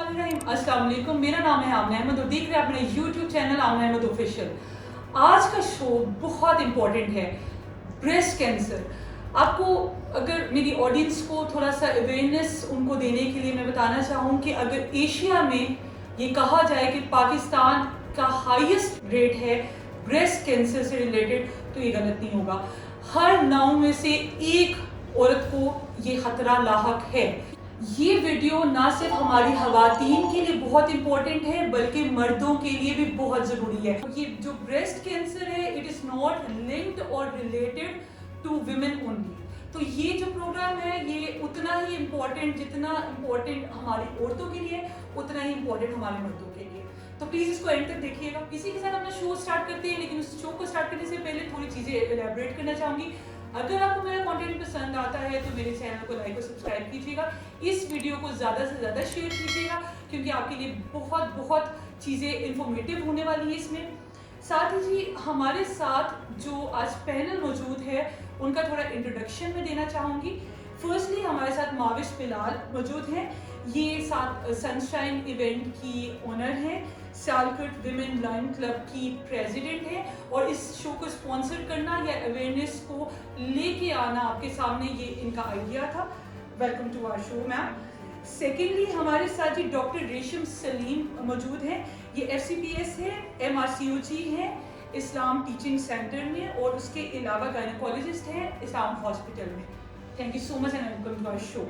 अस्सलाम वालेकुम, मेरा नाम है आमना अहमद और देख रहे हैं अपने YouTube चैनल आमना अहमद ऑफिशियल। आज का शो बहुत इम्पोर्टेंट है, ब्रेस्ट कैंसर। आपको अगर मेरी ऑडियंस को थोड़ा सा अवेयरनेस उनको देने के लिए मैं बताना चाहूँ कि अगर एशिया में ये कहा जाए कि पाकिस्तान का हाईएस्ट रेट है ब्रेस्ट कैंसर से रिलेटेड, तो ये गलत नहीं होगा। हर 9 में से 1 औरत को ये खतरा लाहक है। ये वीडियो ना सिर्फ हमारी खवातीन के लिए बहुत इंपॉर्टेंट है बल्कि मर्दों के लिए भी बहुत ज़रूरी है। ये जो ब्रेस्ट कैंसर है, इट इज़ नॉट लिंक्ड और रिलेटेड टू विमेन ओनली। तो ये जो प्रोग्राम है ये उतना ही इम्पोर्टेंट, जितना इम्पोर्टेंट हमारी औरतों के लिए उतना ही इम्पोर्टेंट हमारे मर्दों के लिए। तो प्लीज़ इसको एंड तक देखिएगा। इसी के साथ अपना शो स्टार्ट करते हैं, लेकिन उस शो को स्टार्ट करने से पहले थोड़ी चीज़ें एलैबोरेट करना चाहूँगी। अगर आपको मेरा कंटेंट पसंद आता है तो मेरे चैनल को लाइक और सब्सक्राइब कीजिएगा। इस वीडियो को ज़्यादा से ज़्यादा शेयर कीजिएगा क्योंकि आपके लिए बहुत बहुत चीज़ें इंफॉर्मेटिव होने वाली है इसमें। साथ ही जी हमारे साथ जो आज पैनल मौजूद है उनका थोड़ा इंट्रोडक्शन मैं देना चाहूँगी। फर्स्टली हमारे साथ माविश बिलाल मौजूद हैं। ये साथ सनशाइन इवेंट की ओनर हैं, सालकट विमेन लाइन क्लब की प्रेसिडेंट है और इस शो को स्पॉन्सर करना या अवेयरनेस को लेके आना आपके सामने ये इनका आइडिया था। Welcome to our show ma'am. Secondly हमारे साथ जी डॉक्टर रेशम सलीम मौजूद हैं। ये FCPS है, MRCOG है इस्लाम टीचिंग सेंटर में और उसके अलावा गायनेकोलॉजिस्ट हैं इस्लाम हॉस्पिटल में। Thank you so much and welcome to our show.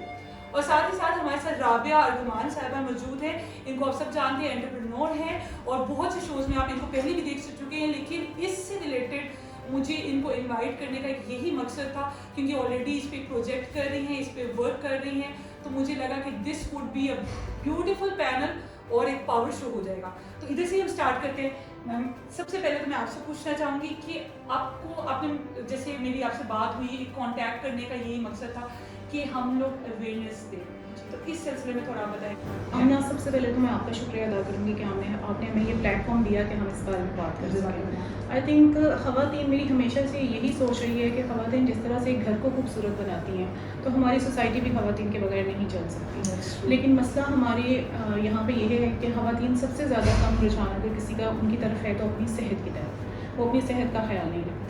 और साथ ही साथ हमारे साथ राबिया अर्जुमान साहिबा मौजूद हैं। इनको आप सब जानते हैं, एंटरप्रेन्योर हैं और बहुत से शोज़ में आप इनको पहले भी देख चुके हैं, लेकिन इससे रिलेटेड मुझे इनको इनवाइट करने का यही मकसद था क्योंकि ऑलरेडी इस पर प्रोजेक्ट कर रही हैं, इस पर वर्क कर रही हैं, तो मुझे लगा कि this would be a beautiful panel और एक पावर शो हो जाएगा। तो इधर से ही हम स्टार्ट करते हैं। मैम सबसे पहले तो मैं आपसे पूछना चाहूँगी कि आपने जैसे मेरी आपसे बात हुई, कॉन्टैक्ट करने का यही मकसद था कि हम लोग अवेयरनेस दें, तो इस सिलसिले में थोड़ा बताएं। आमना, सबसे पहले तो मैं आपका शुक्रिया अदा करूँगी कि आपने हमें ये प्लेटफॉर्म दिया कि हम इस बारे में बात कर सकें। आई थिंक ख़वातीन, मेरी हमेशा से यही सोच रही है कि ख़वातीन जिस तरह से एक घर को खूबसूरत बनाती हैं तो हमारी सोसाइटी भी ख़वातीन के बगैर नहीं चल सकती। लेकिन मसला हमारे यहाँ पे ये है कि ख़वातीन सबसे ज़्यादा कम रुझान अगर किसी का उनकी तरफ है तो अपनी सेहत की तरफ, वो अपनी सेहत का ख्याल नहीं रखती।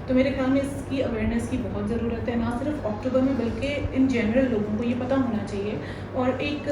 तो मेरे ख्याल में इसकी अवेयरनेस की बहुत ज़रूरत है, ना सिर्फ अक्टूबर में बल्कि इन जनरल लोगों को ये पता होना चाहिए। और एक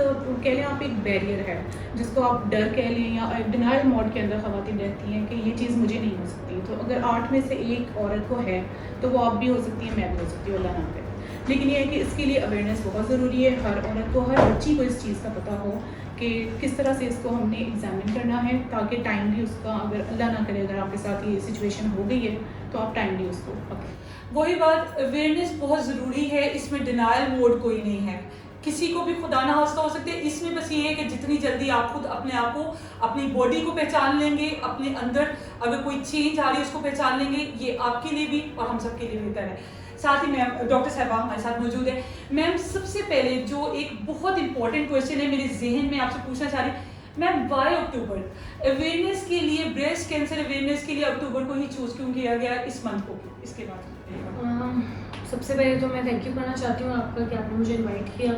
कह लें आप, एक बैरियर है जिसको आप डर कह लें या डिनाइल मोड के अंदर ख़वातीन रहती हैं कि ये चीज़ मुझे नहीं हो सकती। तो अगर 8 में से 1 औरत को है तो वो आप भी हो सकती है, मैं भी हो सकती हूँ, अल्लाह ना करे। लेकिन ये है कि इसके लिए अवेयरनेस बहुत ज़रूरी है। हर औरत को, हर बच्ची को इस चीज़ का पता हो कि किस तरह से इसको हमने एग्जामिन करना है ताकि टाइमली उसका, अगर अल्लाह ना करे अगर आपके साथ ये सिचुएशन हो गई है तो आप टाइमली उसको पकड़ें। वही बात, अवेयरनेस बहुत ज़रूरी है, इसमें डिनाइल मोड कोई नहीं है, किसी को भी खुदा ना खास्ता हो सकते हैं। इसमें बस ये है कि जितनी जल्दी आप खुद अपने आप को, अपनी बॉडी को पहचान लेंगे, अपने अंदर अगर कोई चेंज आ रही है उसको पहचान लेंगे, ये आपके लिए भी और हम सब के लिए बेहतर है। साथ ही मैम डॉक्टर साहबा हमारे साथ मौजूद है। मैम सबसे पहले जो एक बहुत इंपॉर्टेंट क्वेश्चन है मेरे जहन में आपसे पूछना चाह रही, मैम वाई अक्टूबर? अवेयरनेस के लिए, ब्रेस्ट कैंसर अवेयरनेस के लिए अक्टूबर को ही चूज़ क्यों किया गया इस मंथ को? इसके बाद सबसे पहले तो मैं थैंक यू करना चाहती हूँ आपका कि आपने मुझे इनवाइट किया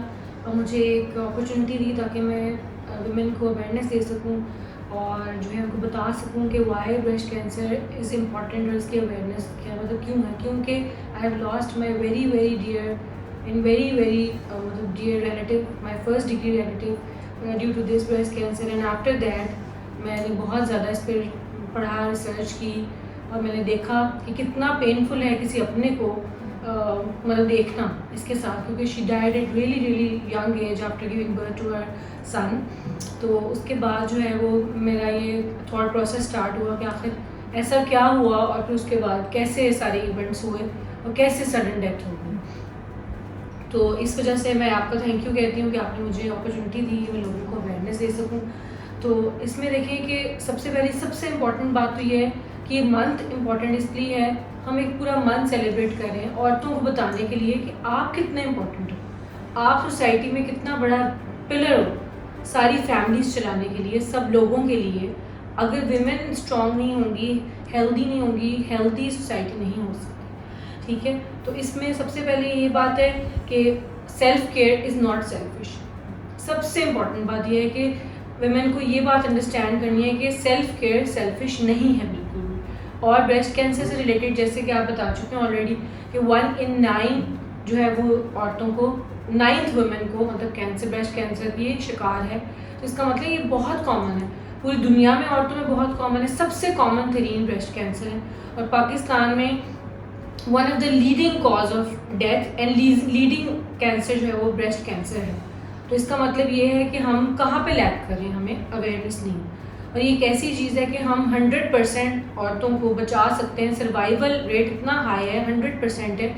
और मुझे एक अपॉर्चुनिटी दी ताकि मैं वुमेन को अवेयरनेस दे सकूँ और जो है उनको बता सकूँ कि why breast cancer is important और इसकी अवेयरनेस क्या मतलब क्यों है। क्योंकि I have lost my very very dear and very very मतलब dear relative, my first degree relative due to this breast cancer. And after that मैंने बहुत ज़्यादा इस पर पढ़ा, रिसर्च की और मैंने देखा कि कितना पेनफुल है किसी अपने को मतलब देखना इसके साथ, क्योंकि she died at really really young age after giving birth to her son. तो उसके बाद जो है वो मेरा ये थॉट प्रोसेस स्टार्ट हुआ कि आखिर ऐसा क्या हुआ और फिर उसके बाद कैसे सारे इवेंट्स हुए और कैसे सडन डेथ हो गई। तो इस वजह से मैं आपका थैंक यू कहती हूँ कि आपने मुझे अपॉर्चुनिटी दी कि मैं लोगों को अवेयरनेस दे सकूँ। तो इसमें देखिए कि सबसे पहली सबसे इम्पॉर्टेंट बात तो ये है कि ये मंथ इम्पॉर्टेंट इसलिए है, हम एक पूरा मंथ सेलिब्रेट कर रहे हैं औरतों को बताने के लिए कि आप कितने इम्पोर्टेंट हो, आप सोसाइटी में कितना बड़ा पिलर हो सारी फैमिलीज चलाने के लिए, सब लोगों के लिए। अगर विमेन स्ट्रॉन्ग नहीं होंगी, हेल्दी नहीं होंगी, हेल्दी सोसाइटी नहीं हो सकती। ठीक है, तो इसमें सबसे पहले ये बात है कि self care is not selfish. सबसे इम्पॉर्टेंट बात यह है कि वुमेन को ये बात अंडरस्टैंड करनी है कि सेल्फ केयर सेल्फिश नहीं है बिल्कुल भी। और ब्रेस्ट कैंसर से रिलेटेड जैसे कि आप बता चुके हैं ऑलरेडी कि 1 in 9 जो है वो औरतों को 9th वुमेन को मतलब कैंसर ब्रेस्ट कैंसर की एक शिकार है। तो इसका मतलब ये बहुत कॉमन है, पूरी दुनिया में औरतों में बहुत कॉमन है, सबसे कॉमन तरीन ब्रेस्ट कैंसर है। और पाकिस्तान में one of the leading cause of death and leading cancer जो है वो ब्रेस्ट कैंसर है। तो इसका मतलब ये है कि हम कहाँ पे लैक कर रहे हैं, हमें अवेयरनेस नहीं। और ये एक ऐसी चीज़ है कि हम 100% औरतों को बचा सकते हैं, सर्वाइवल रेट इतना हाई है 100% है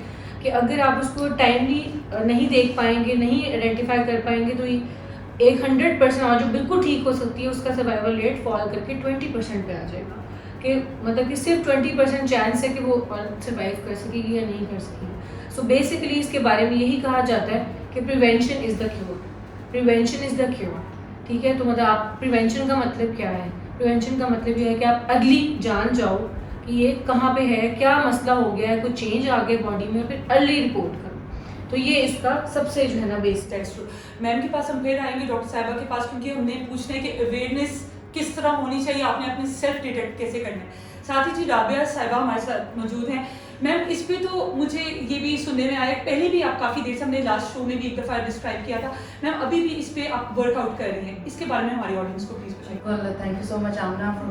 कि अगर आप उसको टाइमली नहीं देख पाएंगे, नहीं आइडेंटिफाई कर पाएंगे तो एक 100% और जो बिल्कुल ठीक हो सकती है उसका सर्वाइवल रेट फॉल करके 20% पे आ जाएगा कि मतलब कि सिर्फ 20% चांस है कि वो सर्वाइव कर सकेगी या नहीं कर सकेगी। सो बेसिकली इसके बारे में यही कहा जाता है कि prevention is the cure, prevention is the cure. ठीक है, तो मतलब आप प्रिवेंशन का मतलब क्या है? प्रिवेंशन का मतलब ये है कि आप अर्ली जान जाओ कि ये कहाँ पे है, क्या मसला हो गया है, कोई चेंज आ गया बॉडी में, फिर अर्ली रिपोर्ट करो। तो ये इसका सबसे जो है ना बेस दैट्स ट्रू। मैम के पास हम फिर आएंगे, डॉक्टर साहिबा के पास, क्योंकि हमने पूछना है कि अवेयरनेस किस तरह होनी चाहिए, आपने अपने सेल्फ डिटेक्ट कैसे करना है। साथ ही जी राबिया साहिबा हमारे साथ मौजूद हैं। मैम इस पे तो मुझे ये भी सुनने में आया, पहले भी आप काफ़ी देर से हमने लास्ट शो में भी एक दफ़ा डिस्क्राइब किया था, मैम अभी भी इस पे आप वर्कआउट कर रही हैं, इसके बारे में हमारी ऑडियंस को प्लीज़ बताइए। Thank you so much Aamna for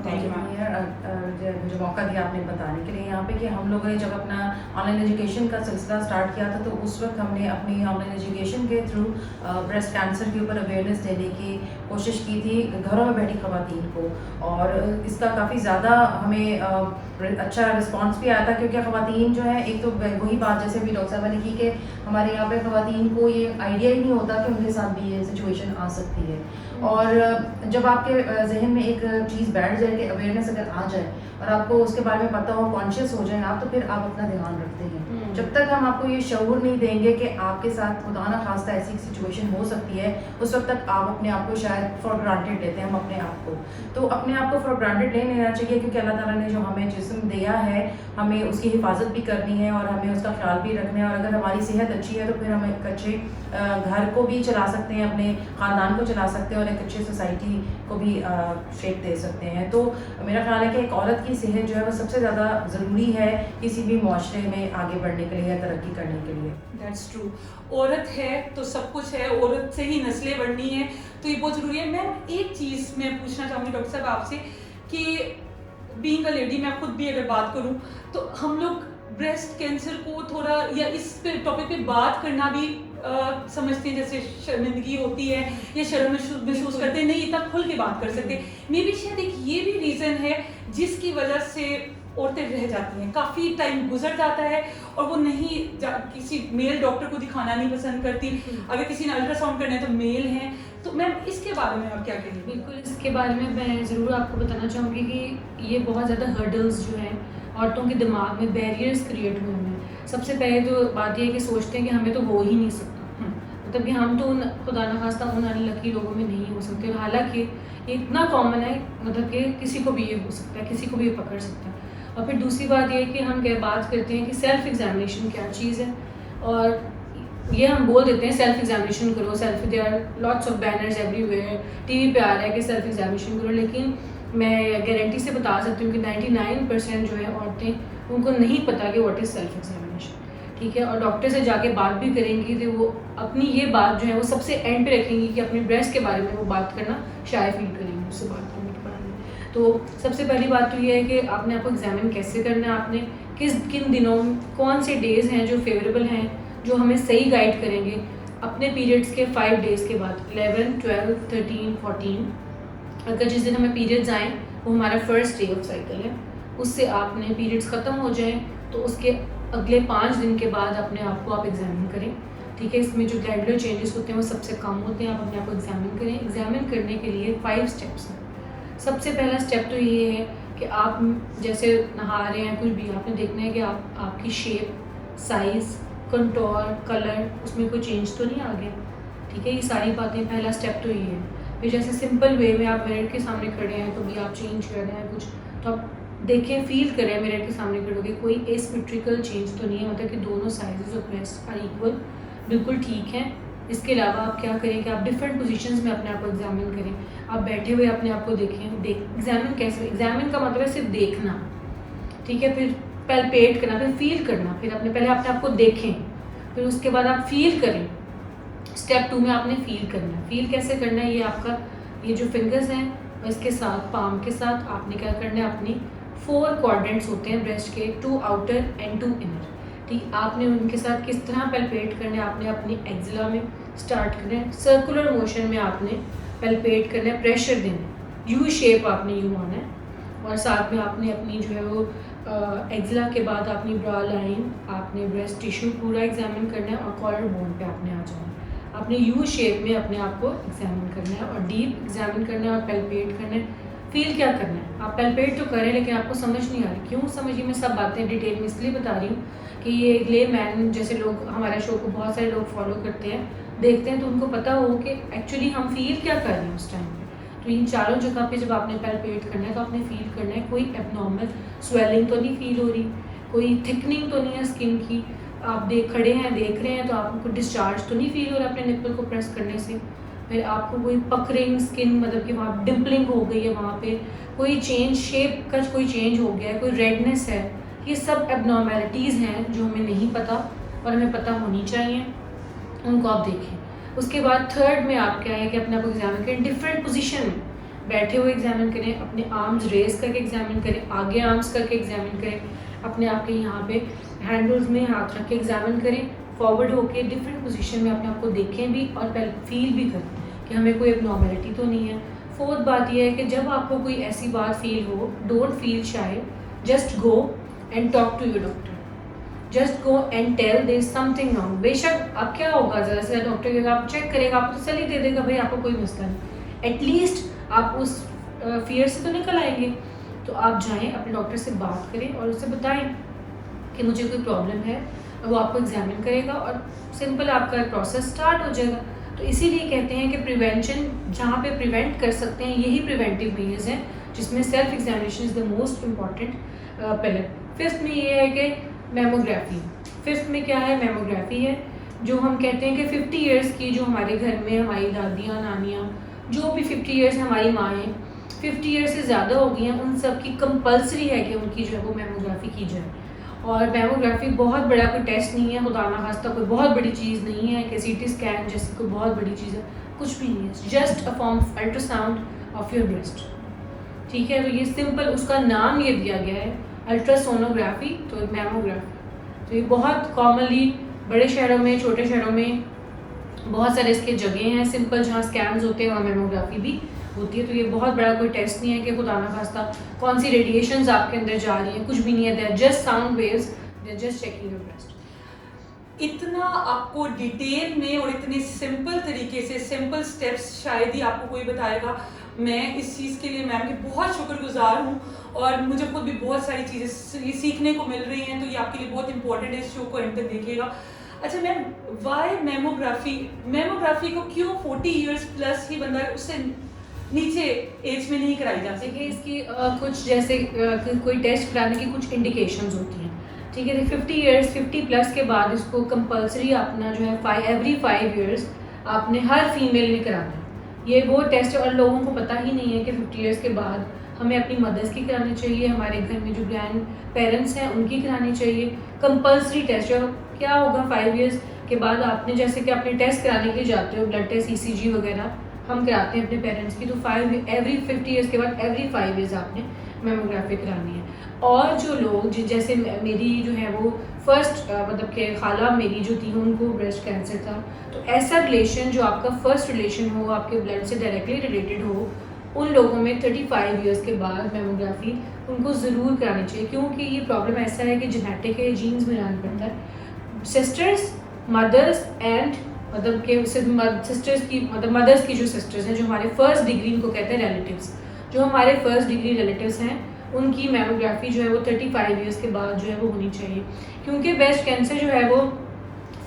मुझे मौका दिया आपने बताने के लिए यहाँ पे कि हम लोगों ने जब अपना ऑनलाइन एजुकेशन का सिलसिला स्टार्ट किया था तो उस वक्त हमने अपनी ऑनलाइन एजुकेशन के थ्रू ब्रेस्ट कैंसर के ऊपर अवेयरनेस देने की कोशिश की थी घरों में बैठी ख़वातीन को, और इसका काफ़ी ज़्यादा हमें अच्छा रिस्पांस भी आया था, क्योंकि ख़वातीन जो है एक तो वही बात जैसे भी डॉक्टर साहब ने की कि हमारे यहाँ पे ख़वातीन को ये आइडिया ही नहीं होता कि उनके साथ भी ये सिचुएशन आ सकती है। और जब आपके जहन में एक चीज़ बैठ जाए कि अवेयरनेस अगर आ जाए और आपको उसके बारे में पता हो, कॉन्शियस हो जाए आप, तो फिर आप अपना ध्यान रखते हैं। जब तक हम आपको ये शऊर नहीं देंगे कि आपके साथ खुदा न खास्ता ऐसी सिचुएशन हो सकती है, उस वक्त तक आप अपने आप को शायद फॉर ग्रांटेड लेते हैं हम अपने आप को। तो अपने आप को फॉर ग्रांटेड नहीं लेना चाहिए, क्योंकि अल्लाह ताला ने जो हमें जिस्म दिया है हमें उसकी हिफाजत भी करनी है और हमें उसका ख्याल भी रखना है। और अगर हमारी सेहत अच्छी है तो फिर हम एक अच्छे घर को भी चला सकते हैं, अपने ख़ानदान को चला सकते हैं और एक अच्छी सोसाइटी को भी शेप दे सकते हैं। तो मेरा ख्याल है कि एक औरत की सेहत जो है वो सबसे ज़्यादा ज़रूरी है किसी भी मुआशरे में आगे बढ़ने के लिए या तरक्की करने के लिए। That's true. औरत है तो सब कुछ है, औरत से ही नस्लें बढ़नी है, तो ये बहुत ज़रूरी है। मैम एक चीज़ मैं पूछना चाहूँगी डॉक्टर साहब आपसे कि बीइंग अ लेडी, मैं खुद भी अगर बात करूँ तो हम लोग ब्रेस्ट कैंसर को थोड़ा या इस पे टॉपिक पे बात करना भी समझते हैं जैसे शर्मिंदगी होती है या शर्म महसूस करते हैं, नहीं इतना खुल के बात कर सकते। मे बी शायद एक ये भी रीज़न है जिसकी वजह से औरतें रह जाती हैं, काफ़ी टाइम गुजर जाता है और वो नहीं किसी मेल डॉक्टर को दिखाना नहीं पसंद करती। अगर किसी ने अल्ट्रासाउंड करना है तो मेल हैं, तो मैम इसके बारे में आप क्या कहेंगे? बिल्कुल, इसके बारे में मैं ज़रूर आपको बताना चाहूँगी कि ये बहुत ज़्यादा हर्डल्स जो हैं औरतों के दिमाग में बैरियर्स क्रिएट हुए हैं। सबसे पहले तो बात यह है कि सोचते हैं कि हमें तो हो ही नहीं सकता, मतलब कि हम तो खुदा न खास्ता उन अनलकी लोगों में नहीं हो सकते। और हालांकि ये इतना कॉमन है, मतलब कि किसी को भी ये हो सकता है, किसी को भी ये पकड़ सकता है। और फिर दूसरी बात ये है कि हम क्या बात करते हैं कि सेल्फ एग्जामिनेशन क्या चीज़ है, और ये हम बोल देते हैं सेल्फ एग्जामिनेशन करो, self, there are lots of banners everywhere, TV पे आ रहा है कि सेल्फ एग्जामिनेशन करो, लेकिन मैं गारंटी से बता सकती हूँ कि 99% जो है औरतें उनको नहीं पता कि व्हाट इज़ सेल्फ एग्जामिनेशन। ठीक है, और डॉक्टर से जाके बात भी करेंगी तो वो अपनी ये बात जो है वो सबसे एंड पे रखेंगी कि अपने ब्रेस्ट के बारे में वो बात करना शाय फील करेंगी उससे बात करने के बारे में। तो सबसे पहली बात तो ये है कि आपने आपको एग्जामिन कैसे करना है, आपने किन दिनों कौन से डेज़ हैं जो फेवरेबल हैं, जो हमें सही गाइड करेंगे। अपने पीरियड्स के 5 डेज़ के बाद 11, 12, 13, 14, अगर जिस दिन हमें पीरियड्स आएँ वो हमारा फर्स्ट डे ऑफ साइकिल है, उससे आपने पीरियड्स ख़त्म हो जाएँ तो उसके अगले 5 दिन के बाद अपने आप को आप एग्जामिन करें। ठीक है, इसमें जो ग्लैंडुलर चेंजेस होते हैं वो सबसे कम होते हैं, आप अपने आप को एग्जामिन करें। एग्जामिन करने के लिए 5 स्टेप्स हैं। सबसे पहला स्टेप तो ये है कि आप जैसे नहा रहे हैं कुछ भी, आपने देखना है कि आपकी शेप, साइज़, कंटोर, कलर, उसमें कोई चेंज तो नहीं आ गया। ठीक है, ये सारी बातें, पहला स्टेप तो ये है। फिर जैसे सिंपल वे में आप मिरर के सामने खड़े हैं तो भी आप चेंज कर रहे हैं कुछ, तो आप देखें, फील करें मिरर के सामने खड़े होकर कोई एसिमेट्रिकल चेंज तो नहीं है, मतलब कि दोनों sizes of breast are equal, बिल्कुल ठीक हैं। इसके अलावा आप क्या करें कि आप डिफरेंट पोजीशंस में अपने आप को एग्जामिन करें। आप बैठे हुए अपने आप को देखें। एग्जामिन कैसे, एग्जामिन का मतलब है सिर्फ देखना, ठीक है, फिर पैल्पेट करना, फिर फील करना, फिर पहले अपने आप को देखें, फिर उसके बाद आप फील करें। स्टेप 2 में आपने फील करना है। फील कैसे करना है, ये आपका ये जो फिंगर्स हैं इसके साथ, पाम के साथ आपने क्या करना है, अपनी 4 क्वाड्रेंट्स होते हैं ब्रेस्ट के, 2 आउटर एंड 2 इनर, ठीक। आपने उनके साथ किस तरह पैल्पेट करना है, आपने अपनी एक्जिला में स्टार्ट करना है, सर्कुलर मोशन में आपने पैल्पेट करना है, प्रेशर देना है, यू शेप आपने यू आना है, और साथ में आपने अपनी जो है वो एक्जिला के बाद अपनी ब्रा लाइन, आपने ब्रेस्ट टिश्यू पूरा एग्जामिन करना है, और कॉलर बोन पे आपने आ जाना है। आपने यू शेप में अपने आप को एग्जामिन करना है और डीप एग्जामिन करना है और पैल्पेट करना है। फील क्या करना है, आप पैल्पेट तो करें लेकिन आपको समझ नहीं आ रही। क्यों समझिए, मैं सब बातें डिटेल में इसलिए बता रही हूँ कि ये ले मैन जैसे लोग हमारे शो को बहुत सारे लोग फॉलो करते हैं, देखते हैं, तो उनको पता हो कि एक्चुअली हम फील क्या कर रहे हैं उस टाइम पे। तो इन चारों जगह पे जब आपने पैल्पेट करना है तो आपने फील करना है कोई एबनॉर्मल स्वेलिंग तो नहीं फील हो रही, कोई थिकनिंग तो नहीं है स्किन की, आप खड़े हैं देख रहे हैं तो आपको डिस्चार्ज तो नहीं फील हो रहा अपने निप्पल को प्रेस करने से, फिर आपको कोई पकरिंग स्किन मतलब कि वहाँ डिम्पलिंग हो गई है, वहाँ पे कोई चेंज, शेप का कोई चेंज हो गया है, कोई रेडनेस है, ये सब एबनॉर्मेलिटीज़ हैं जो हमें नहीं पता और हमें पता होनी चाहिए, उनको आप देखें। उसके बाद थर्ड में आप क्या है कि अपने आप को एग्जामिन करें डिफरेंट पोजीशन में, बैठे हुए एग्जामिन करें, अपने आर्म्स रेज करके एग्जामिन करें, आगे आर्म्स करके एग्जामिन करें, अपने आप के यहाँ पे हैंडल्स में हाथ रख के एग्जामिन करें, फॉरवर्ड होके डिफरेंट पोजीशन में अपने आप को देखें भी और फील भी करें कि हमें कोई एबनॉर्मेलिटी तो नहीं है। फोर्थ बात यह है कि जब आपको कोई ऐसी बात फील हो, don't feel shy, just go and talk to your doctor, just go and tell there is something wrong. बेशक अब क्या होगा, ज़रा से डॉक्टर आप चेक करेगा, आपको तसल्ली दे देगा भाई आपको कोई मसला नहीं, एटलीस्ट आप उस फियर से तो निकल आएंगे। तो आप जाएं अपने डॉक्टर से बात करें और उससे बताएं कि मुझे कोई प्रॉब्लम है, वो आपको एग्जामिन करेगा और सिंपल आपका प्रोसेस स्टार्ट हो जाएगा। तो इसीलिए कहते हैं कि प्रिवेंशन, जहाँ पे प्रिवेंट कर सकते हैं यही प्रिवेंटिव मेजर्स हैं, जिसमें self examination is the most important pillar. Fifth में ये है कि मेमोग्राफी। फिफ्थ में क्या है, मेमोग्राफी है, जो हम कहते हैं कि 50 इयर्स की जो हमारे घर में हमारी दादियाँ नानियाँ जो भी 50 इयर्स हमारी माएँ 50 इयर्स से ज़्यादा हो गई हैं, उन सब की कंपलसरी है कि उनकी जो है वो मेमोग्राफी की जाए। और मेमोग्राफी बहुत बड़ा कोई टेस्ट नहीं है, खुदा ना खास्ता कोई बहुत बड़ी चीज़ नहीं है कि CT स्कैन जैसी कोई बहुत बड़ी चीज़ है, कुछ भी नहीं है, just a form of ultrasound of your breast, ठीक है। तो ये सिंपल उसका नाम ये दिया गया है अल्ट्रासोनोग्राफी, तो मेमोग्राफी। तो ये बहुत कॉमनली बड़े शहरों में, छोटे शहरों में बहुत सारे इसके जगह हैं सिंपल जहाँ स्कैन्स होते हैं, वहाँ मेमोग्राफी भी होती है। तो ये बहुत बड़ा कोई टेस्ट नहीं है कि खुदा ना खास्ता कौन सी रेडिएशंस आपके अंदर जा रही हैं, कुछ भी नहीं है, they are just sound waves, they are just checking your breast. इतना आपको डिटेल में और इतने सिंपल तरीके से, सिंपल स्टेप्स शायद ही आपको कोई बताएगा। मैं इस चीज़ के लिए मैम की बहुत शुक्रगुजार हूँ और मुझे खुद भी बहुत सारी चीज़ें सीखने को मिल रही हैं, तो ये आपके लिए बहुत इंपॉर्टेंट है, इस शो को एंड तक देखिएगा। अच्छा मैम, वाई मेमोग्राफी, मेमोग्राफी को क्यों 40 इयर्स प्लस ही बंदा उससे नीचे एज में नहीं कराई जा देखिए इसकी कुछ जैसे कोई टेस्ट कराने की कुछ इंडिकेशंस होती हैं, ठीक है। 50 इयर्स 50 प्लस के बाद इसको कंपलसरी अपना जो है एवरी 5 इयर्स आपने हर फीमेल ने कराना है। ये वो टेस्ट और लोगों को पता ही नहीं है कि 50 इयर्स के बाद हमें अपनी मदर्स की करानी चाहिए, हमारे घर में जो ग्रैंड पेरेंट्स हैं उनकी करानी चाहिए। कंपलसरी टेस्ट जो क्या होगा 5 इयर्स के बाद आपने, जैसे कि अपने टेस्ट कराने के लिए जाते हो, ब्लड टेस्ट ECG वगैरह हम कराते हैं अपने पेरेंट्स की, तो एवरी 50 इयर्स के बाद एवरी 5 इयर्स आपने मेमोग्राफी करानी है। और जो लोग जैसे मेरी जो है वो फर्स्ट मतलब कि खाला मेरी जो थी उनको ब्रेस्ट कैंसर था, तो ऐसा रिलेशन जो आपका फर्स्ट रिलेशन हो, आपके ब्लड से डायरेक्टली रिलेटेड हो, उन लोगों में 35 इयर्स के बाद मेमोग्राफी उनको ज़रूर करानी चाहिए, क्योंकि ये प्रॉब्लम ऐसा है कि जेनेटिक है, जीन्स में रहना पड़ता है। सिस्टर्स, मदर्स एंड मतलब के सिस्टर्स की मतलब मदर्स की जो सिस्टर्स हैं, जो हमारे फर्स्ट डिग्री इनको कहते हैं रिलेटिव्स, जो हमारे फर्स्ट डिग्री रिलेटिव्स हैं उनकी मेमोग्राफी जो है वो 35 इयर्स के बाद जो है वो होनी चाहिए, क्योंकि ब्रेस्ट कैंसर जो है वो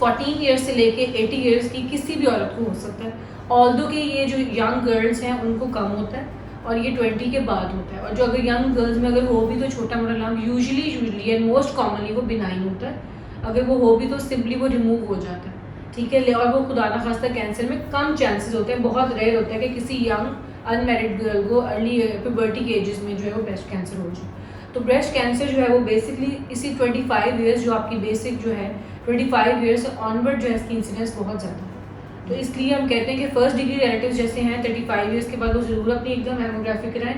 14 इयर्स से लेके 80 इयर्स की किसी भी औरत को हो सकता है। ऑल्दो कि ये जो यंग गर्ल्स हैं उनको कम होता है और ये 20 के बाद होता है, और जो अगर यंग गर्ल्स में अगर हो भी तो छोटा मोटा lump usually and most commonly वो बिनाइन होता है, अगर वो हो भी तो सिंपली वो रिमूव हो जाता है, ठीक है, और वो खुदा ना खास्ता कैंसर में कम चांसेस होते हैं, बहुत रेयर होता है कि किसी यंग अनमैरिड गर्ल को अर्ली प्यूबर्टी के एजेस में जो है वो ब्रेस्ट कैंसर हो जाए। तो ब्रेस्ट कैंसर जो है वो बेसिकली इसी 25 ईयर्स जो आपकी बेसिक जो है 25 ईयर्स से ऑनवर्ड जो है इसकी इंसिडेंस बहुत ज़्यादा है। तो इसलिए हम कहते हैं कि फर्स्ट डिग्री रिलेटिव्स जैसे हैं 35 ईयर्स के बाद वो ज़रूर अपनी एकदम मेमोग्राफी कराएं।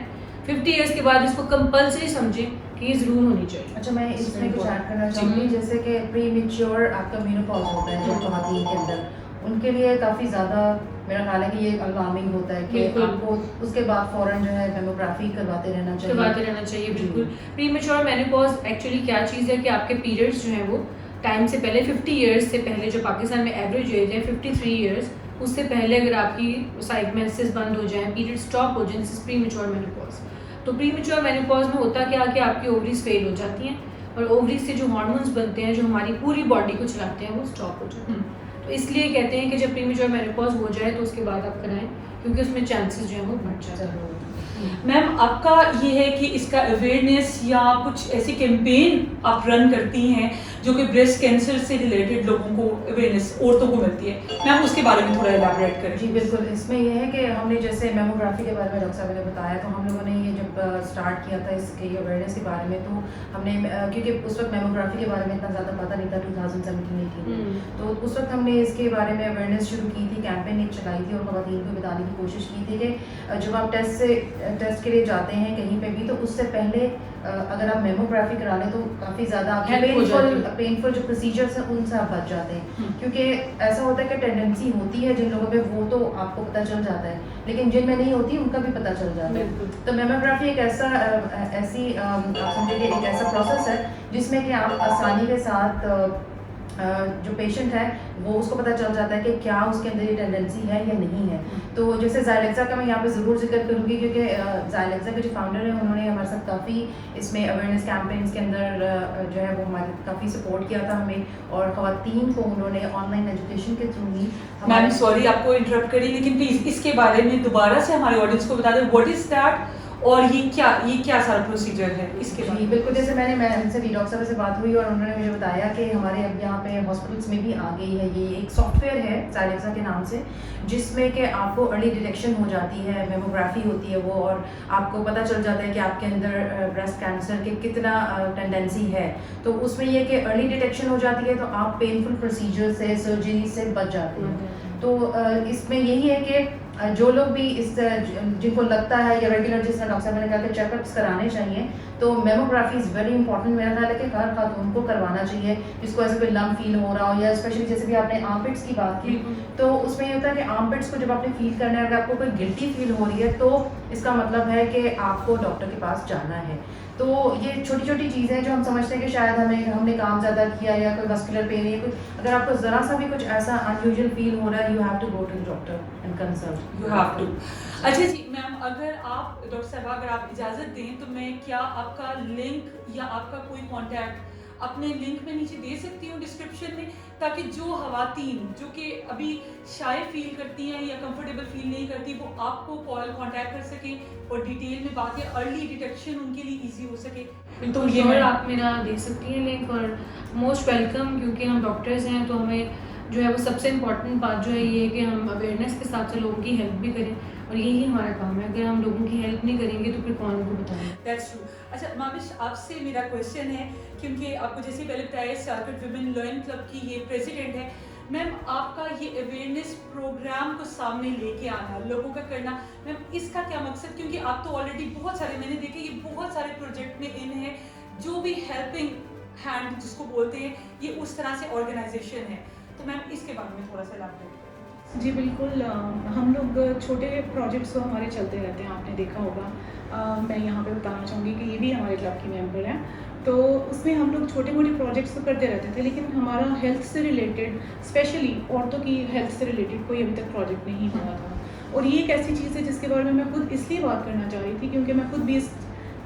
50 ईयर्स के बाद इसको कंपलसरी समझें कि ये ज़रूर होनी चाहिए। अच्छा, मैं इसमें कुछ ऐड करना चाहूँगी, जैसे कि प्रीमेच्योर आपका मेनोपॉज होता है जो ख़वातीन के अंदर, उनके लिए काफ़ी ज़्यादा मेरा ख्याल है कि ये अलार्मिंग होता है कि बिल्कुल। आपको उसके बाद फ़ौरन जो है मेमोग्राफी करवाते रहना चाहिए। करवाते रहना चाहिए, बिल्कुल। प्रीमेच्योर मेनोपॉज एक्चुअली क्या चीज़ है कि आपके पीरियड्स जो हैं वो टाइम से पहले 50 ईयर्स से पहले, जो पाकिस्तान में एवरेज एज है 53 ईयर्स, उससे पहले अगर आपकी साइड मेंसेस बंद हो जाएं, पीरियड स्टॉप हो जाए, दिस इज प्रीमेच्योर मेनोपॉज। तो प्रीमेच्योर मेनोपॉज में होता क्या कि आपकी ओवरीज फेल हो जाती हैं और ओवरीज से जो हार्मोन्स बनते हैं जो हमारी पूरी बॉडी को चलाते हैं वो स्टॉप हो जाते हैं। तो इसलिए कहते हैं कि जब प्रीमेच्योर मेनोपॉज हो जाए तो उसके बाद आप कराएं, क्योंकि उसमें चांसेस जो हैं वो बढ़ जाते हैं। मैम आपका ये है कि इसका अवेयरनेस या कुछ ऐसे कैंपेन आप रन करती हैं जो कि ब्रेस्ट कैंसर से रिलेटेड लोगों को अवेयरनेस औरतों को मिलती है, मैम उसके बारे में थोड़ा इलाबरेट करें। जी बिल्कुल, इसमें यह है कि हमने जैसे मेमोग्राफी के बारे में डॉक्टर साहब ने बताया, तो हम लोगों ने ये जब स्टार्ट किया था इसके अवेयरनेस के बारे में, तो हमने क्योंकि उस वक्त मेमोग्राफी के बारे में इतना ज़्यादा पता नहीं था 2017-18 में, तो उस वक्त हमने इसके बारे में अवेयरनेस शुरू की थी, कैंपेन एक चलाई थी और ख़वातीन को बताने की कोशिश की थी कि जब आप टेस्ट के लिए जाते हैं कहीं पे भी, तो उससे पहले अगर आप मेमोग्राफी करा लें तो काफ़ी ज़्यादा पेनफुल जो प्रोसीजर्स हैं उनसे आप बच जाते हैं। क्योंकि ऐसा होता है कि टेंडेंसी होती है जिन लोगों पे, वो तो आपको पता चल जाता है, लेकिन जिनमें नहीं होती उनका भी पता चल जाता है। तो मेमोग्राफी एक ऐसा ऐसी आप समझिए एक ऐसा प्रोसेस है जिसमें कि आप आसानी के साथ जो पेशेंट है वो उसको पता चल जाता है कि क्या उसके अंदर ये टेंडेंसी है या नहीं है। तो जैसे ज़ाइलेक्सा का मैं यहाँ पे ज़रूर जिक्र करूँगी, क्योंकि ज़ाइलेक्सा के जो फाउंडर हैं उन्होंने हमारे साथ काफ़ी इसमें अवेयरनेस कैंपेन्स के अंदर जो है वो हमारे काफ़ी सपोर्ट किया था हमें, और ख़वातीन को उन्होंने ऑनलाइन एजुकेशन के थ्रू ही। मैम सॉरी आपको इंटरप्ट करी, लेकिन प्लीज़ इसके बारे में दोबारा से हमारे ऑडियंस को बता दें, व्हाट इज़ दैट और ये क्या सारा प्रोसीजर है इसके जी बिल्कुल, जैसे मैं उनसे भी डॉक्टर साहब से बात हुई और उन्होंने मुझे बताया कि हमारे अब यहाँ पे हॉस्पिटल्स में भी आ गई है ये एक सॉफ्टवेयर है ज़ाइलेक्सा के नाम से, जिसमें कि आपको अर्ली डिटेक्शन हो जाती है, मेमोग्राफी होती है वो, और आपको पता चल जाता है कि आपके अंदर ब्रेस्ट कैंसर के कितना टेंडेंसी है। तो उसमें ये कि अर्ली डिटेक्शन हो जाती है तो आप पेनफुल प्रोसीजर से, सर्जरी से बच जाते हैं। तो इसमें यही है कि जो लोग भी इस जिनको लगता है या रेगुलर, जिस तरह डॉक्टर साहब ने कहा कि चेकअप्स कराने चाहिए, तो मेमोग्राफी इज़ वेरी इंपॉर्टेंट। मेरा ख्याल है कि हर खातून को करवाना चाहिए जिसको ऐसे कोई लम्ब फील हो रहा हो, या स्पेशली जैसे भी आपने आर्मपिट्स की बात की, तो उसमें ये होता है कि आर्मपिट्स को जब आपने फील करना है, अगर आपको कोई गिल्टी फील हो रही है तो इसका मतलब है कि आपको डॉक्टर के पास जाना है। तो ये छोटी छोटी चीज़ें जो हम समझते हैं कि शायद हमने काम ज़्यादा किया या कोई मस्कुलर पेन या कोई, अगर आपको ज़रा सा भी कुछ ऐसा अनयूजुअल फील हो रहा है, you have to go to doctor and consult. You have to. अच्छा जी मैम, अगर आप डॉक्टर साहब अगर आप इजाज़त दें तो मैं क्या आपका लिंक या आपका कोई कॉन्टैक्ट अपने लिंक में नीचे दे सकती हूँ डिस्क्रिप्शन में, ताकि जो ख़वातीन जो कि अभी शाय फील करती हैं या कंफर्टेबल फील नहीं करती, वो आपको कॉल कांटेक्ट कर सकें और डिटेल में बात या अर्ली डिटेक्शन उनके लिए इजी हो सके। तो ये आप मेरा दे सकती हैं लिंक, और मोस्ट वेलकम, क्योंकि हम डॉक्टर्स हैं तो हमें जो है वो सबसे इम्पॉर्टेंट बात जो है ये है कि हम अवेयरनेस के साथ साथ लोगों की हेल्प भी करें, और यही हमारा काम है। अगर हम लोगों की हेल्प नहीं करेंगे तो फिर कौन उनको बताएंगे। That's true. अच्छा मामिश, आपसे मेरा क्वेश्चन है, क्योंकि आपको जैसे पहले बताया सार्किट वुमेन लॉयन क्लब की ये प्रेसिडेंट है, मैम आपका ये अवेयरनेस प्रोग्राम को सामने लेके आना, लोगों का करना, मैम इसका क्या मकसद? क्योंकि आप तो ऑलरेडी बहुत सारे, मैंने देखे ये बहुत सारे प्रोजेक्ट में इन है, जो भी हेल्पिंग हैंड जिसको बोलते हैं, ये उस तरह से ऑर्गेनाइजेशन है, तो मैम इसके बारे में थोड़ा सा इलाबरेट करें। जी बिल्कुल, हम लोग छोटे प्रोजेक्ट्स तो हमारे चलते रहते हैं, आपने देखा होगा। मैं यहाँ पे बताना चाहूँगी कि ये भी हमारे क्लब की मेंबर हैं, तो उसमें हम लोग छोटे मोटे प्रोजेक्ट्स तो करते रहते थे, लेकिन हमारा हेल्थ से रिलेटेड, स्पेशली औरतों की हेल्थ से रिलेटेड कोई अभी तक प्रोजेक्ट नहीं हुआ था। और ये एक ऐसी चीज़ है जिसके बारे में मैं खुद इसलिए बात करना चाह रही थी क्योंकि मैं खुद भी इस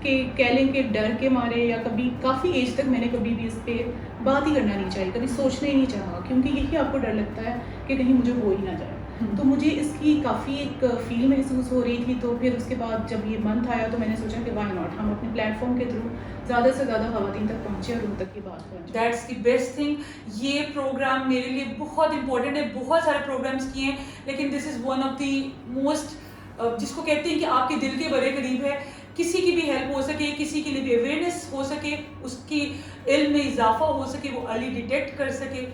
के कह लें कि डर के मारे, या कभी काफ़ी एज तक मैंने कभी भी इस पर बात ही करना नहीं चाहिए, कभी सोचना ही नहीं चाहा, क्योंकि यही आपको डर लगता है कि कहीं मुझे हो ही ना जाए। तो मुझे इसकी काफ़ी एक फील महसूस हो रही थी। तो फिर उसके बाद जब ये मंथ आया तो मैंने सोचा कि वाई नॉट, हम अपने प्लेटफॉर्म के थ्रू ज़्यादा से ज़्यादा ख़वातीन तक पहुँचे और उन तक की बात पहुँचे। That's the best thing. ये प्रोग्राम मेरे लिए बहुत इंपॉर्टेंट है, बहुत सारे प्रोग्राम्स किए हैं, लेकिन this is one of the most, जिसको कहते हैं कि आपके दिल के बड़े करीब है। किसी की भी हेल्प हो सके, किसी के लिए भी अवेयरनेस हो सके, उसकी इल्म में इजाफा हो सके, वो अर्ली डिटेक्ट कर सके,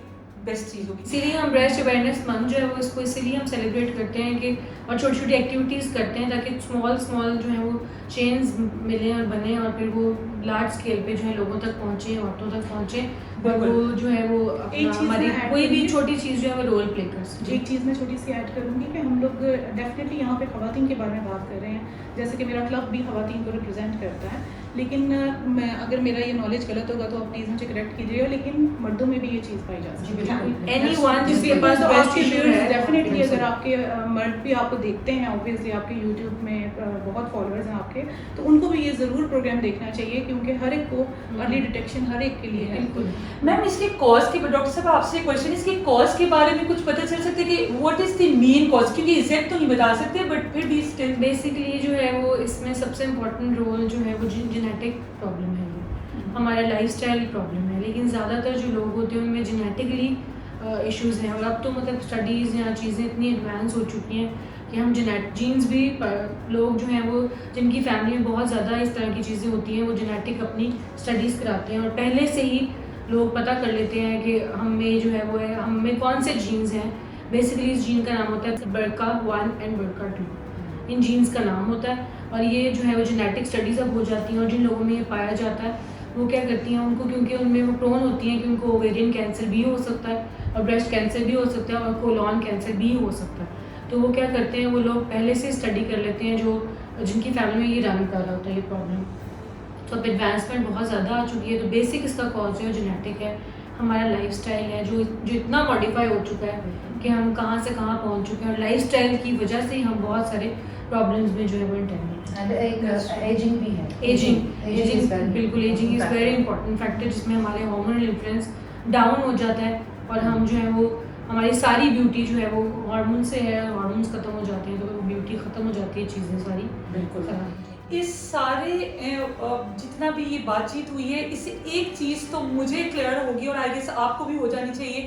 बेस्ट चीज़ होगी। इसीलिए हम ब्रेस्ट अवेयरनेस मंथ जो है वो इसको इसीलिए हम सेलिब्रेट करते हैं कि और छोटी छोटी एक्टिविटीज़ करते हैं ताकि स्मॉल जो है वो चेन्स मिलें और बने और फिर वो लार्ज स्केल पे जो है लोगों तक पहुँचे, औरतों तक पहुँचे और वो जो है वो एक चीज़ हमारी मैं add कोई भी करूँगी। छोटी चीज़ जो है वो रोल प्ले कर सकती एक चीज़ मैं छोटी सी ऐड करूँगी कि हम लोग डेफिनेटली यहाँ पे ख़वातीन के बारे में बात कर रहे हैं, जैसे कि मेरा क्लब भी ख़वातीन को रिप्रेजेंट करता है, लेकिन मैं अगर मेरा ये नॉलेज गलत होगा तो आप प्लीज़ मुझे करेक्ट कीजिएगा, लेकिन मर्दों में भी ये चीज़ पाई जा सकती है। Anyone जिसके पास तो breast आपके issue व्यूअर्स है, डेफिनेटली अगर आपके मर्द भी आपको देखते हैं, ऑब्वियसली आपके यूट्यूब में बहुत फॉलोअर्स हैं आपके, तो उनको भी ये ज़रूर प्रोग्राम देखना चाहिए क्योंकि हर एक को अर्ली डिटेक्शन हर एक के लिए है। बिल्कुल। मैम इसके कॉज के, डॉक्टर साहब आपसे क्वेश्चन, इसके कॉज के बारे में कुछ पता चल सकता है कि what is the main cause, क्योंकि एग्जैक्ट तो नहीं बता सकते बट फिर भी स्टिल बेसिकली जो है वो इसमें सबसे इम्पोर्टेंट रोल जो है वो जेनेटिक प्रॉब्लम है, वो हमारा लाइफस्टाइल प्रॉब्लम है, लेकिन ज़्यादातर जो लोग होते हैं उनमें जेनेटिकली इश्यूज़ हैं और अब तो मतलब स्टडीज़ या चीज़ें इतनी एडवांस हो चुकी हैं कि हम जीन्स भी लोग जो हैं वो जिनकी फैमिली में बहुत ज़्यादा इस तरह की चीज़ें होती हैं वो जेनेटिक अपनी स्टडीज़ कराते हैं और पहले से ही लोग पता कर लेते हैं कि हमें जो है वो है हमें कौन से जीन्स हैं। बेसिकली इस जीन का नाम होता है BRCA1 and BRCA2, in jeans का नाम होता है और ये जो है वो जेनेटिक स्टडीज़ अब हो जाती हैं और जिन लोगों में ये पाया जाता है वो क्या करती हैं, उनको क्योंकि उनमें वो प्रोन होती हैं कि उनको ओवेरियन कैंसर भी हो सकता है और ब्रेस्ट कैंसर भी हो सकता है और कोलॉन कैंसर भी हो सकता है, तो वो क्या करते हैं वो लोग पहले से स्टडी कर लेते हैं जो जिनकी फैमिली में ये रन कर रहा होता है ये प्रॉब्लम। तो अब एडवांसमेंट बहुत ज़्यादा आ चुकी है, तो बेसिक इसका कॉज जो है जेनेटिक है, हमारा लाइफस्टाइल है जो इतना मॉडिफाई हो चुका है कि हम कहाँ से कहाँ पहुँच चुके हैं और लाइफस्टाइल की वजह से ही हम बहुत सारे प्रॉब्लम्स में जो है वो इंटेंड एंड एक एजिंग भी है। एजिंग बिल्कुल, ageing is very important factor जिसमें हमारे हार्मोनल इन्फ्लुएंस डाउन हो जाता है और हम जो है वो हमारी सारी ब्यूटी जो है वो हार्मोन से है, हार्मोन्स खत्म हो जाते हैं तो वो ब्यूटी खत्म हो जाती है, चीज़ें सारी बिल्कुल खराब। इस सारे जितना भी ये बातचीत हुई है, इससे एक चीज़ तो मुझे क्लियर होगी और आई गेस आपको भी हो जानी चाहिए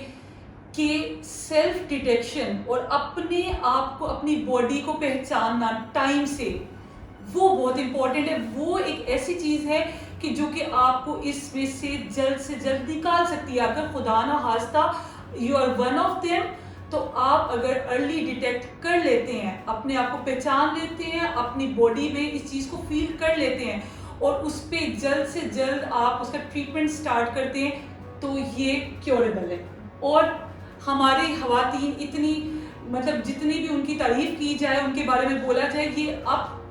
कि सेल्फ डिटेक्शन और अपने आप को, अपनी बॉडी को पहचानना टाइम से, वो बहुत इंपॉर्टेंट है। वो एक ऐसी चीज़ है कि जो कि आपको इसमें से जल्द निकाल सकती है। अगर खुदा ना खास्ता you are one of them, तो आप अगर अर्ली डिटेक्ट कर लेते हैं, अपने आप को पहचान लेते हैं, अपनी बॉडी में इस चीज़ को फील कर लेते हैं और उस पर जल्द से जल्द आप उसका ट्रीटमेंट स्टार्ट करते हैं, तो ये क्योरेबल है। और हमारी ख़वातीन इतनी, मतलब जितनी भी उनकी तारीफ़ की जाए, उनके बारे में बोला जाए,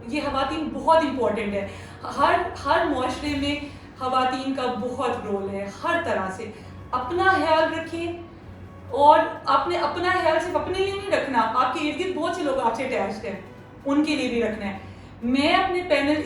ये ख़वातीन बहुत इम्पॉर्टेंट है। हर मुआशरे में ख़वातीन का बहुत रोल है, हर तरह से। अपना ख्याल रखें और आपने अपना ख्याल सिर्फ अपने लिए नहीं रखना, आपके इर्द गिर्द बहुत से लोग आपसे अटैच्ड हैं, उनके लिए भी रखना है। मैं अपने पैनल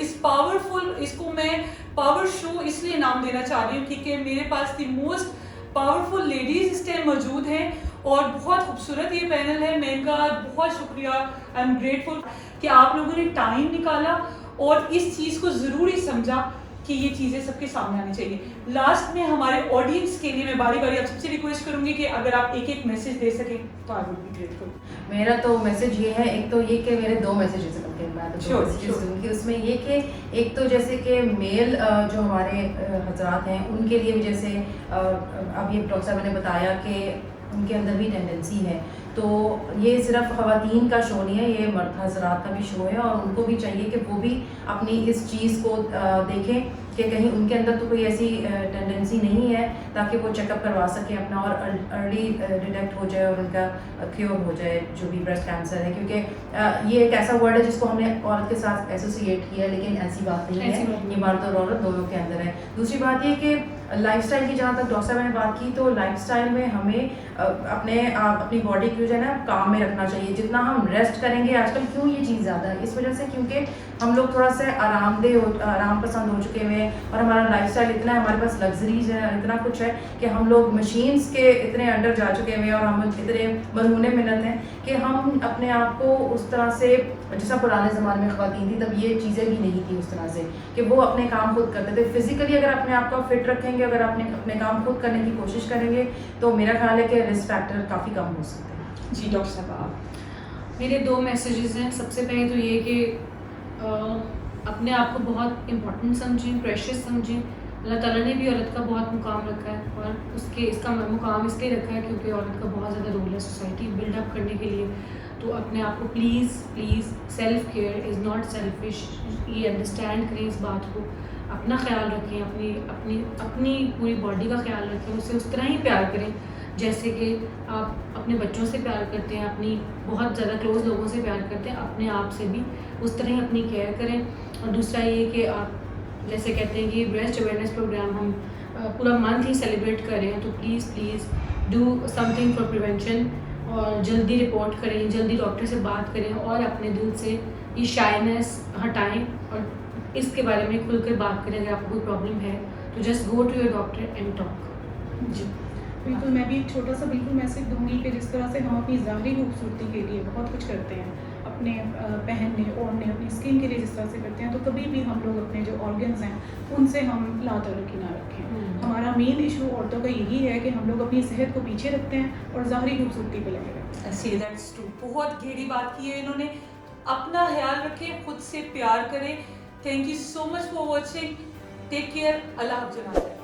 इसको मैं पावर शो इसलिए नाम देना चाह रही हूँ क्योंकि मेरे पास द मोस्ट पावरफुल लेडीज इस टाइम मौजूद हैं और बहुत खूबसूरत ये पैनल है। मैं इनका बहुत शुक्रिया, आई एम ग्रेटफुल कि आप लोगों ने टाइम निकाला और इस चीज़ को ज़रूरी समझा कि ये चीज़ें सबके सामने आनी चाहिए। लास्ट में हमारे ऑडियंस के लिए मैं बारी बारी आप सबसे रिक्वेस्ट करूँगी कि अगर आप एक एक मैसेज दे सकें तो आई वुड बी ग्रेटफुल। मेरा तो मैसेज ये है, एक तो ये कि मेरे 2 मैसेजेस हैं, मैं तो 2 मैसेजेस दूँगी उसमें ये कि एक तो जैसे कि मेल जो हमारे हजरात हैं उनके लिए भी, जैसे अब ये डॉक्टर साहब ने बताया कि उनके अंदर भी टेंडेंसी है, तो ये सिर्फ ख़वातीन का शो नहीं है, ये मर्द हजरात का भी शो है और उनको भी चाहिए कि वो भी अपनी इस चीज़ को देखें कि कहीं उनके अंदर तो कोई ऐसी टेंडेंसी नहीं है, ताकि वो चेकअप करवा सकें अपना और अर्ली डिटेक्ट हो जाए और उनका क्योर हो जाए जो भी ब्रेस्ट कैंसर है। क्योंकि ये एक ऐसा वर्ड है जिसको हमने औरत के साथ एसोसिएट किया, लेकिन ऐसी बात नहीं है, ये मर्द और औरत दोनों के अंदर है। दूसरी बात ये कि लाइफस्टाइल की जहाँ तक डॉक्टर साहब ने बात की, तो लाइफस्टाइल में हमें अपनी बॉडी को जो है ना काम में रखना चाहिए। जितना हम रेस्ट करेंगे, आजकल क्यों ये चीज़ ज़्यादा है, इस वजह से क्योंकि हम लोग थोड़ा सा आराम पसंद हो चुके हुए हैं और हमारा लाइफस्टाइल इतना है, हमारे पास लग्जरीज है, इतना कुछ है कि हम लोग मशीन्स के इतने अंडर जा चुके हुए हैं और हम इतने मरहूने मिन्नत हैं कि हम अपने आप को उस तरह से, जैसा पुराने ज़माने में ख़वातीन थी तब ये चीज़ें भी नहीं थी उस तरह से कि वो अपने काम खुद करते थे। फिज़िकली अगर अपने आप को फिट रखेंगे, अगर अपने काम खुद करने की कोशिश करेंगे तो मेरा ख्याल है कि रिस्क फैक्टर काफ़ी कम हो सकते हैं। जी डॉक्टर साहब आप। मेरे 2 मैसेजेस हैं। सबसे पहले तो ये कि अपने आप को बहुत इम्पोर्टेंट समझें, प्रेशियस समझें। अल्लाह ताला ने भी औरत का बहुत मुकाम रखा है और इसका मुकाम इसलिए रखा है क्योंकि औरत का बहुत ज़्यादा रोल है सोसाइटी बिल्डअप करने के लिए। तो अपने आप को please self care is not selfish, ये अंडरस्टैंड करें इस बात को। अपना ख्याल रखें, अपनी पूरी बॉडी का ख्याल रखें, उसे उस तरह ही प्यार करें जैसे कि आप अपने बच्चों से प्यार करते हैं, अपनी बहुत ज़्यादा क्लोज़ लोगों से प्यार करते हैं, अपने आप से भी उस तरह ही अपनी केयर करें। और दूसरा ये कि आप जैसे कहते हैं कि ब्रेस्ट अवेयरनेस प्रोग्राम हम पूरा मंथ ही सेलिब्रेट कर रहे हैं, तो please do something for prevention और जल्दी रिपोर्ट करें, जल्दी डॉक्टर से बात करें और अपने दिल से ये शाइनेस हटाएं और इसके बारे में खुलकर बात करें। अगर आपको कोई प्रॉब्लम है तो just go to your doctor and talk. जी बिल्कुल, मैं भी एक छोटा सा बिल्कुल मैसेज दूंगी कि जिस तरह से हम अपनी ज़ाहरी खूबसूरती के लिए बहुत कुछ करते हैं, अपने पहनने ओढ़ने, अपनी स्किन के लिए जिस तरह से करते हैं, तो कभी भी हम लोग अपने जो ऑर्गन्स हैं उनसे हम लातल्लुकी ना रखें। हमारा मेन इशू औरतों का यही है कि हम लोग अपनी सेहत को पीछे रखते हैं और ज़ाहरी खूबसूरती पे लगे रहते हैं। That's true. बहुत गहरी बात की है इन्होंने। अपना ख्याल रखें, खुद से प्यार करें। Thank you so much for watching. Take care. अल्लाह हाफ़िज़।